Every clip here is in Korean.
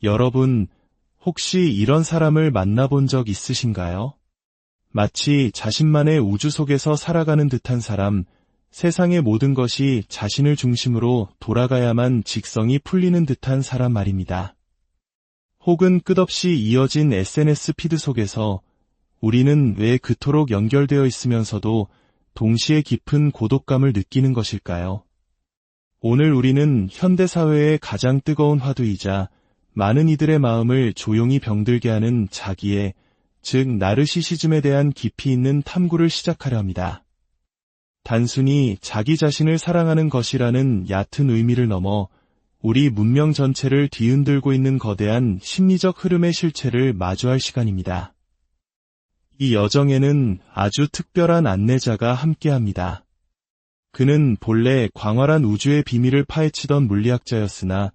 여러분, 혹시 이런 사람을 만나본 적 있으신가요? 마치 자신만의 우주 속에서 살아가는 듯한 사람, 세상의 모든 것이 자신을 중심으로 돌아가야만 직성이 풀리는 듯한 사람 말입니다. 혹은 끝없이 이어진 SNS 피드 속에서 우리는 왜 그토록 연결되어 있으면서도 동시에 깊은 고독감을 느끼는 것일까요? 오늘 우리는 현대사회의 가장 뜨거운 화두이자 많은 이들의 마음을 조용히 병들게 하는 자기애, 즉 나르시시즘에 대한 깊이 있는 탐구를 시작하려 합니다. 단순히 자기 자신을 사랑하는 것이라는 얕은 의미를 넘어 우리 문명 전체를 뒤흔들고 있는 거대한 심리적 흐름의 실체를 마주할 시간입니다. 이 여정에는 아주 특별한 안내자가 함께합니다. 그는 본래 광활한 우주의 비밀을 파헤치던 물리학자였으나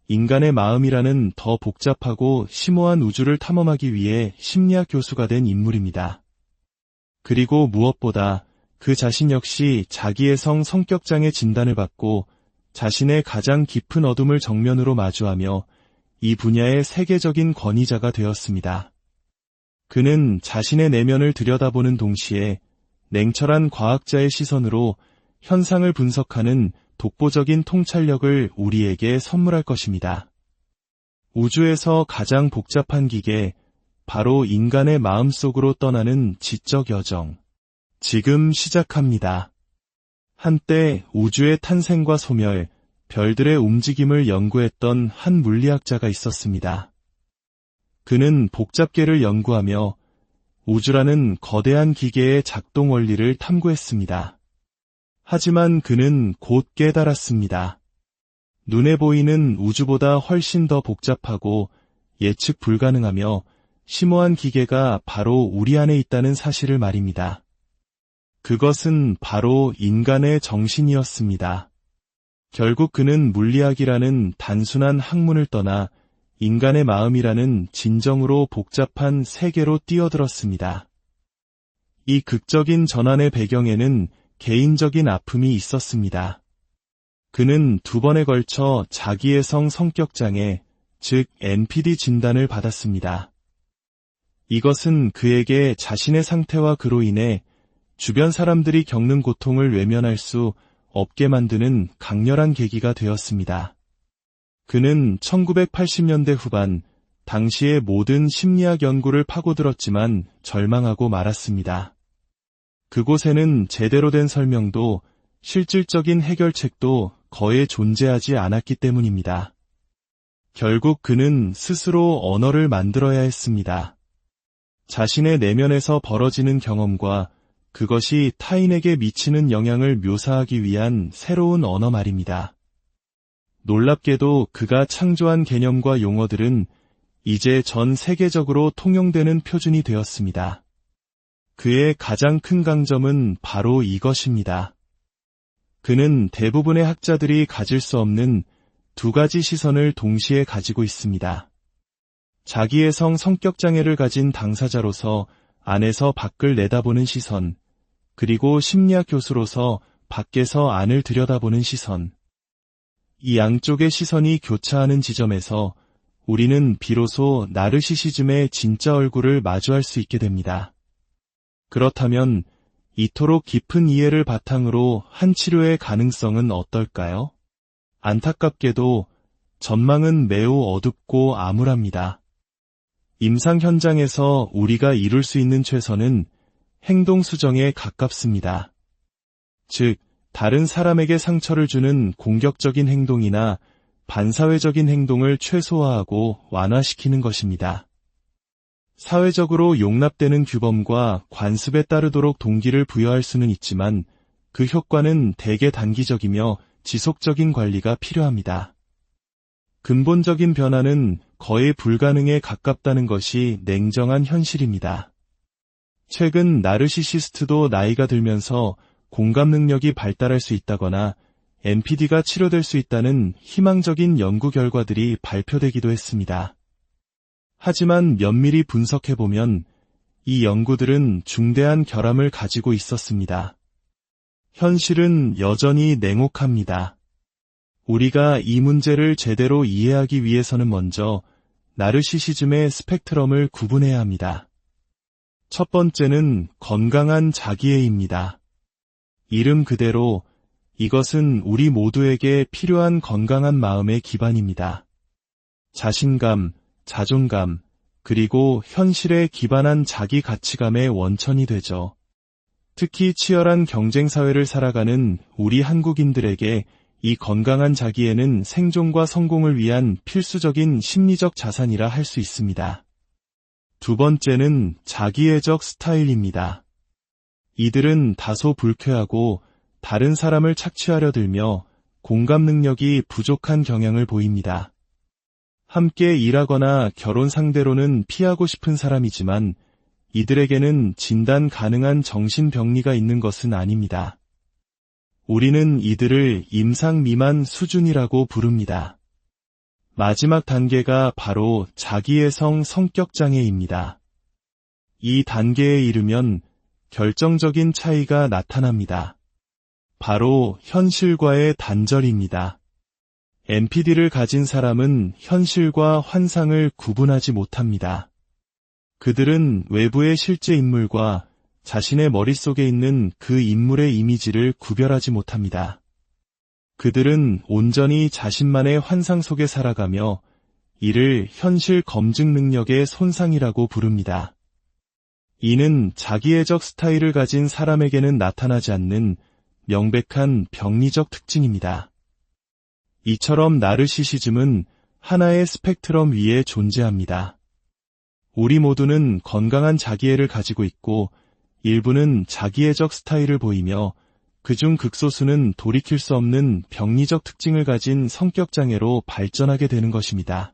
인간의 마음이라는 더 복잡하고 심오한 우주를 탐험하기 위해 심리학 교수가 된 인물입니다. 그리고 무엇보다 그 자신 역시 자기애성 성격장애 진단을 받고 자신의 가장 깊은 어둠을 정면으로 마주하며 이 분야의 세계적인 권위자가 되었습니다. 그는 자신의 내면을 들여다보는 동시에 냉철한 과학자의 시선으로 현상을 분석하는 독보적인 통찰력을 우리에게 선물할 것입니다. 우주에서 가장 복잡한 기계, 바로 인간의 마음속으로 떠나는 지적 여정. 지금 시작합니다. 한때 우주의 탄생과 소멸, 별들의 움직임을 연구했던 한 물리학자가 있었습니다. 그는 복잡계를 연구하며 우주라는 거대한 기계의 작동 원리를 탐구했습니다. 하지만 그는 곧 깨달았습니다. 눈에 보이는 우주보다 훨씬 더 복잡하고 예측 불가능하며 심오한 기계가 바로 우리 안에 있다는 사실을 말입니다. 그것은 바로 인간의 정신이었습니다. 결국 그는 물리학이라는 단순한 학문을 떠나 인간의 마음이라는 진정으로 복잡한 세계로 뛰어들었습니다. 이 극적인 전환의 배경에는 개인적인 아픔이 있었습니다. 그는 2번에 걸쳐 자기애성 성격장애, 즉 NPD 진단을 받았습니다. 이것은 그에게 자신의 상태와 그로 인해 주변 사람들이 겪는 고통을 외면할 수 없게 만드는 강렬한 계기가 되었습니다. 그는 1980년대 후반, 당시의 모든 심리학 연구를 파고들었지만 절망하고 말았습니다. 그곳에는 제대로 된 설명도 실질적인 해결책도 거의 존재하지 않았기 때문입니다. 결국 그는 스스로 언어를 만들어야 했습니다. 자신의 내면에서 벌어지는 경험과 그것이 타인에게 미치는 영향을 묘사하기 위한 새로운 언어 말입니다. 놀랍게도 그가 창조한 개념과 용어들은 이제 전 세계적으로 통용되는 표준이 되었습니다. 그의 가장 큰 강점은 바로 이것입니다. 그는 대부분의 학자들이 가질 수 없는 2가지 시선을 동시에 가지고 있습니다. 자기애성 성격장애를 가진 당사자로서 안에서 밖을 내다보는 시선, 그리고 심리학 교수로서 밖에서 안을 들여다보는 시선. 이 양쪽의 시선이 교차하는 지점에서 우리는 비로소 나르시시즘의 진짜 얼굴을 마주할 수 있게 됩니다. 그렇다면 이토록 깊은 이해를 바탕으로 한 치료의 가능성은 어떨까요? 안타깝게도 전망은 매우 어둡고 암울합니다. 임상 현장에서 우리가 이룰 수 있는 최선은 행동 수정에 가깝습니다. 즉, 다른 사람에게 상처를 주는 공격적인 행동이나 반사회적인 행동을 최소화하고 완화시키는 것입니다. 사회적으로 용납되는 규범과 관습에 따르도록 동기를 부여할 수는 있지만 그 효과는 대개 단기적이며 지속적인 관리가 필요합니다. 근본적인 변화는 거의 불가능에 가깝다는 것이 냉정한 현실입니다. 최근 나르시시스트도 나이가 들면서 공감 능력이 발달할 수 있다거나 NPD가 치료될 수 있다는 희망적인 연구 결과들이 발표되기도 했습니다. 하지만 면밀히 분석해보면 이 연구들은 중대한 결함을 가지고 있었습니다. 현실은 여전히 냉혹합니다. 우리가 이 문제를 제대로 이해하기 위해서는 먼저 나르시시즘의 스펙트럼을 구분해야 합니다. 첫 번째는 건강한 자기애입니다. 이름 그대로 이것은 우리 모두에게 필요한 건강한 마음의 기반입니다. 자신감, 자존감, 그리고 현실에 기반한 자기 가치감의 원천이 되죠. 특히 치열한 경쟁사회를 살아가는 우리 한국인들에게 이 건강한 자기애는 생존과 성공을 위한 필수적인 심리적 자산이라 할 수 있습니다. 두 번째는 자기애적 스타일입니다. 이들은 다소 불쾌하고 다른 사람을 착취하려 들며 공감 능력이 부족한 경향을 보입니다. 함께 일하거나 결혼 상대로는 피하고 싶은 사람이지만 이들에게는 진단 가능한 정신병리가 있는 것은 아닙니다. 우리는 이들을 임상 미만 수준이라고 부릅니다. 마지막 단계가 바로 자기애성 성격장애입니다. 이 단계에 이르면 결정적인 차이가 나타납니다. 바로 현실과의 단절입니다. NPD를 가진 사람은 현실과 환상을 구분하지 못합니다. 그들은 외부의 실제 인물과 자신의 머릿속에 있는 그 인물의 이미지를 구별하지 못합니다. 그들은 온전히 자신만의 환상 속에 살아가며 이를 현실 검증 능력의 손상이라고 부릅니다. 이는 자기애적 스타일을 가진 사람에게는 나타나지 않는 명백한 병리적 특징입니다. 이처럼 나르시시즘은 하나의 스펙트럼 위에 존재합니다. 우리 모두는 건강한 자기애를 가지고 있고 일부는 자기애적 스타일을 보이며 그중 극소수는 돌이킬 수 없는 병리적 특징을 가진 성격장애로 발전하게 되는 것입니다.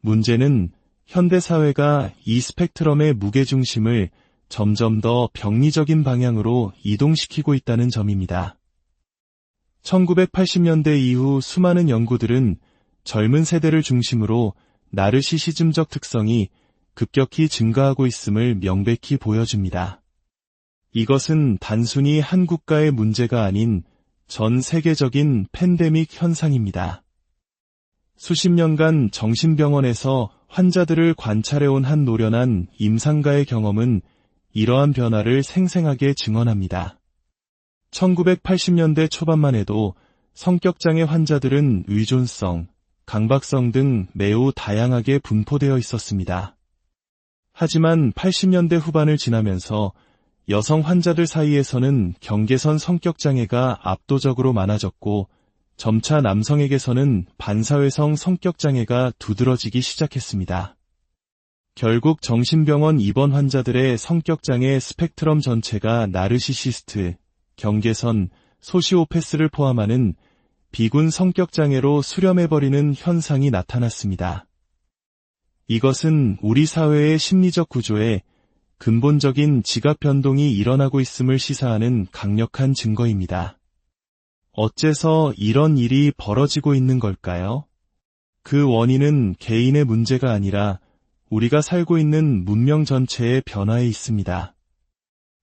문제는 현대사회가 이 스펙트럼의 무게중심을 점점 더 병리적인 방향으로 이동시키고 있다는 점입니다. 1980년대 이후 수많은 연구들은 젊은 세대를 중심으로 나르시시즘적 특성이 급격히 증가하고 있음을 명백히 보여줍니다. 이것은 단순히 한 국가의 문제가 아닌 전 세계적인 팬데믹 현상입니다. 수십 년간 정신병원에서 환자들을 관찰해온 한 노련한 임상가의 경험은 이러한 변화를 생생하게 증언합니다. 1980년대 초반만 해도 성격장애 환자들은 의존성, 강박성 등 매우 다양하게 분포되어 있었습니다. 하지만 80년대 후반을 지나면서 여성 환자들 사이에서는 경계선 성격장애가 압도적으로 많아졌고 점차 남성에게서는 반사회성 성격장애가 두드러지기 시작했습니다. 결국 정신병원 입원 환자들의 성격장애 스펙트럼 전체가 나르시시스트, 경계선, 소시오패스를 포함하는 비군 성격장애로 수렴해버리는 현상이 나타났습니다. 이것은 우리 사회의 심리적 구조에 근본적인 지각 변동이 일어나고 있음을 시사하는 강력한 증거입니다. 어째서 이런 일이 벌어지고 있는 걸까요? 그 원인은 개인의 문제가 아니라 우리가 살고 있는 문명 전체의 변화에 있습니다.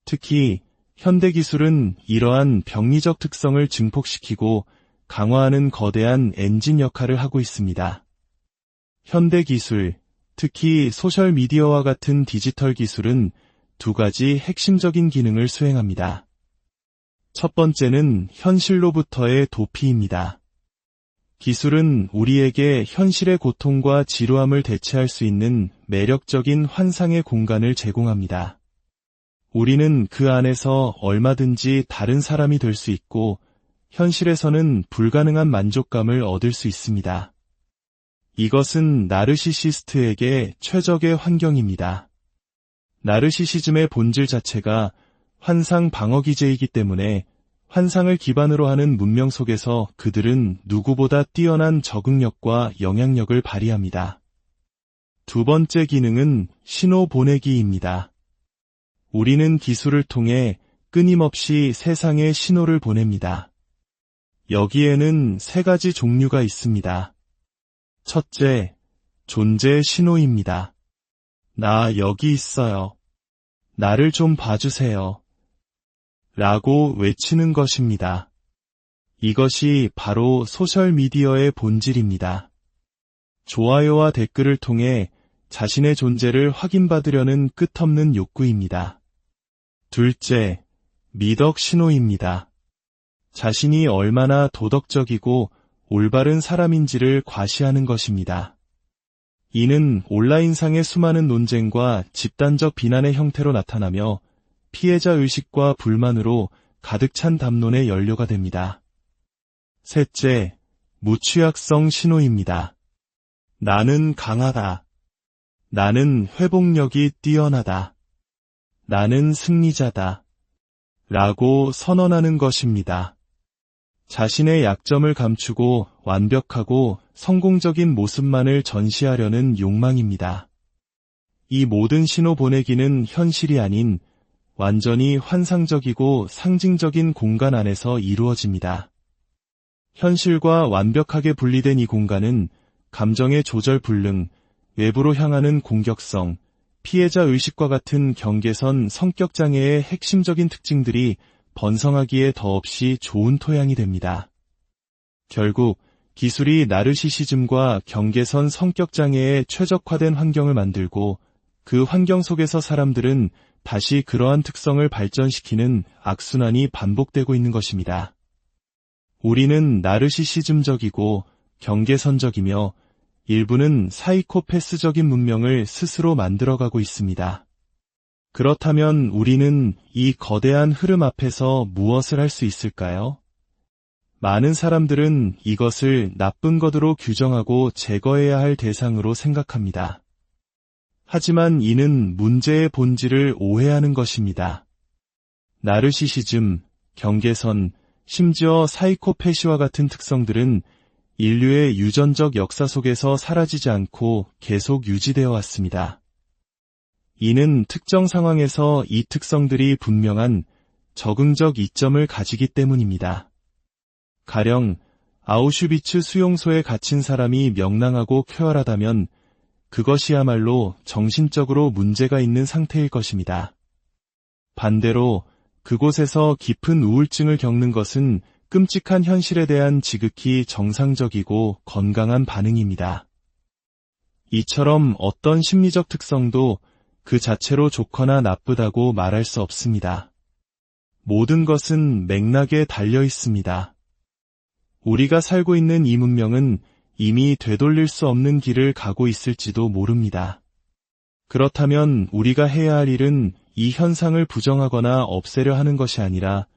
특히 현대기술은 이러한 병리적 특성을 증폭시키고 강화하는 거대한 엔진 역할을 하고 있습니다. 현대기술, 특히 소셜미디어와 같은 디지털 기술은 두 가지 핵심적인 기능을 수행합니다. 첫 번째는 현실로부터의 도피입니다. 기술은 우리에게 현실의 고통과 지루함을 대체할 수 있는 매력적인 환상의 공간을 제공합니다. 우리는 그 안에서 얼마든지 다른 사람이 될 수 있고 현실에서는 불가능한 만족감을 얻을 수 있습니다. 이것은 나르시시스트에게 최적의 환경입니다. 나르시시즘의 본질 자체가 환상 방어 기제이기 때문에 환상을 기반으로 하는 문명 속에서 그들은 누구보다 뛰어난 적응력과 영향력을 발휘합니다. 두 번째 기능은 신호 보내기입니다. 우리는 기술을 통해 끊임없이 세상에 신호를 보냅니다. 여기에는 세 가지 종류가 있습니다. 첫째, 존재 신호입니다. 나 여기 있어요. 나를 좀 봐주세요. 라고 외치는 것입니다. 이것이 바로 소셜미디어의 본질입니다. 좋아요와 댓글을 통해 자신의 존재를 확인받으려는 끝없는 욕구입니다. 둘째, 미덕 신호입니다. 자신이 얼마나 도덕적이고 올바른 사람인지를 과시하는 것입니다. 이는 온라인상의 수많은 논쟁과 집단적 비난의 형태로 나타나며 피해자 의식과 불만으로 가득 찬 담론의 연료가 됩니다. 셋째, 무취약성 신호입니다. 나는 강하다. 나는 회복력이 뛰어나다. 나는 승리자다. 라고 선언하는 것입니다. 자신의 약점을 감추고 완벽하고 성공적인 모습만을 전시하려는 욕망입니다. 이 모든 신호 보내기는 현실이 아닌 완전히 환상적이고 상징적인 공간 안에서 이루어집니다. 현실과 완벽하게 분리된 이 공간은 감정의 조절 불능, 외부로 향하는 공격성, 피해자 의식과 같은 경계선 성격장애의 핵심적인 특징들이 번성하기에 더없이 좋은 토양이 됩니다. 결국 기술이 나르시시즘과 경계선 성격장애에 최적화된 환경을 만들고 그 환경 속에서 사람들은 다시 그러한 특성을 발전시키는 악순환이 반복되고 있는 것입니다. 우리는 나르시시즘적이고 경계선적이며 일부는 사이코패스적인 문명을 스스로 만들어가고 있습니다. 그렇다면 우리는 이 거대한 흐름 앞에서 무엇을 할 수 있을까요? 많은 사람들은 이것을 나쁜 것으로 규정하고 제거해야 할 대상으로 생각합니다. 하지만 이는 문제의 본질을 오해하는 것입니다. 나르시시즘, 경계선, 심지어 사이코패시와 같은 특성들은 인류의 유전적 역사 속에서 사라지지 않고 계속 유지되어 왔습니다. 이는 특정 상황에서 이 특성들이 분명한 적응적 이점을 가지기 때문입니다. 가령 아우슈비츠 수용소에 갇힌 사람이 명랑하고 쾌활하다면 그것이야말로 정신적으로 문제가 있는 상태일 것입니다. 반대로 그곳에서 깊은 우울증을 겪는 것은 끔찍한 현실에 대한 지극히 정상적이고 건강한 반응입니다. 이처럼 어떤 심리적 특성도 그 자체로 좋거나 나쁘다고 말할 수 없습니다. 모든 것은 맥락에 달려 있습니다. 우리가 살고 있는 이 문명은 이미 되돌릴 수 없는 길을 가고 있을지도 모릅니다. 그렇다면 우리가 해야 할 일은 이 현상을 부정하거나 없애려 하는 것이 아니라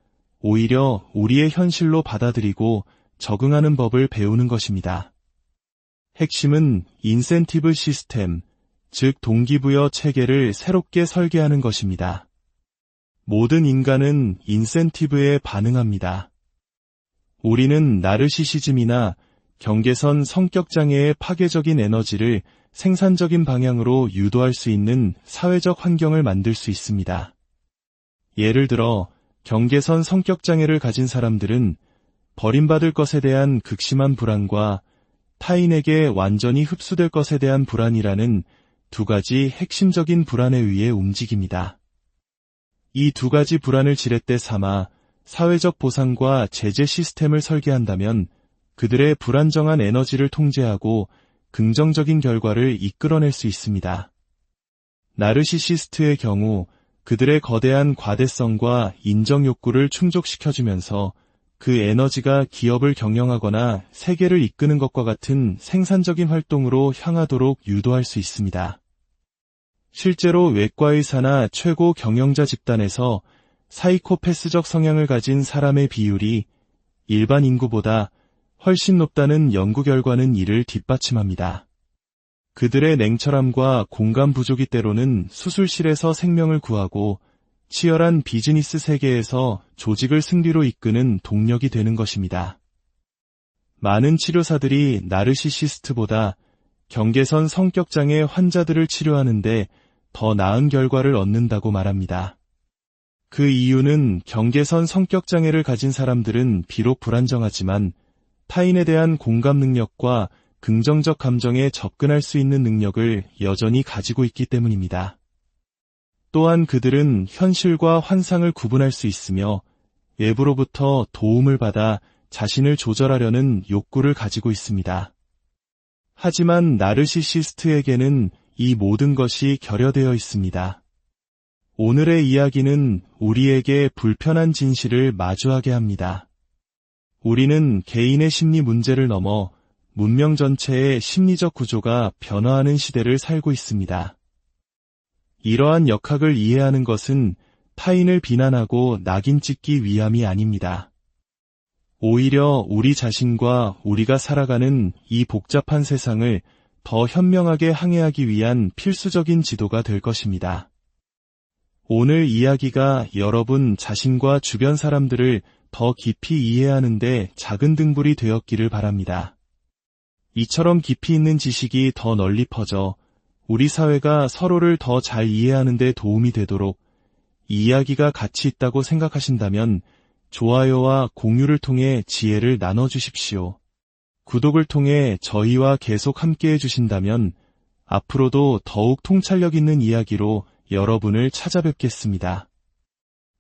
오히려 우리의 현실로 받아들이고 적응하는 법을 배우는 것입니다. 핵심은 인센티브 시스템, 즉 동기부여 체계를 새롭게 설계하는 것입니다. 모든 인간은 인센티브에 반응합니다. 우리는 나르시시즘이나 경계선 성격장애의 파괴적인 에너지를 생산적인 방향으로 유도할 수 있는 사회적 환경을 만들 수 있습니다. 예를 들어 경계선 성격장애를 가진 사람들은 버림받을 것에 대한 극심한 불안과 타인에게 완전히 흡수될 것에 대한 불안이라는 두 가지 핵심적인 불안에 의해 움직입니다. 이 두 가지 불안을 지렛대 삼아 사회적 보상과 제재 시스템을 설계한다면 그들의 불안정한 에너지를 통제하고 긍정적인 결과를 이끌어낼 수 있습니다. 나르시시스트의 경우 그들의 거대한 과대성과 인정 욕구를 충족시켜주면서 그 에너지가 기업을 경영하거나 세계를 이끄는 것과 같은 생산적인 활동으로 향하도록 유도할 수 있습니다. 실제로 외과의사나 최고 경영자 집단에서 사이코패스적 성향을 가진 사람의 비율이 일반 인구보다 훨씬 높다는 연구 결과는 이를 뒷받침합니다. 그들의 냉철함과 공감 부족이 때로는 수술실에서 생명을 구하고 치열한 비즈니스 세계에서 조직을 승리로 이끄는 동력이 되는 것입니다. 많은 치료사들이 나르시시스트보다 경계선 성격장애 환자들을 치료하는데 더 나은 결과를 얻는다고 말합니다. 그 이유는 경계선 성격장애를 가진 사람들은 비록 불안정하지만 타인에 대한 공감 능력과 긍정적 감정에 접근할 수 있는 능력을 여전히 가지고 있기 때문입니다. 또한 그들은 현실과 환상을 구분할 수 있으며 외부로부터 도움을 받아 자신을 조절하려는 욕구를 가지고 있습니다. 하지만 나르시시스트에게는 이 모든 것이 결여되어 있습니다. 오늘의 이야기는 우리에게 불편한 진실을 마주하게 합니다. 우리는 개인의 심리 문제를 넘어 문명 전체의 심리적 구조가 변화하는 시대를 살고 있습니다. 이러한 역학을 이해하는 것은 타인을 비난하고 낙인 찍기 위함이 아닙니다. 오히려 우리 자신과 우리가 살아가는 이 복잡한 세상을 더 현명하게 항해하기 위한 필수적인 지도가 될 것입니다. 오늘 이야기가 여러분 자신과 주변 사람들을 더 깊이 이해하는 데 작은 등불이 되었기를 바랍니다. 이처럼 깊이 있는 지식이 더 널리 퍼져 우리 사회가 서로를 더 잘 이해하는 데 도움이 되도록 이 이야기가 가치 있다고 생각하신다면 좋아요와 공유를 통해 지혜를 나눠주십시오. 구독을 통해 저희와 계속 함께해 주신다면 앞으로도 더욱 통찰력 있는 이야기로 여러분을 찾아뵙겠습니다.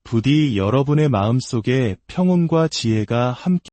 부디 여러분의 마음속에 평온과 지혜가 함께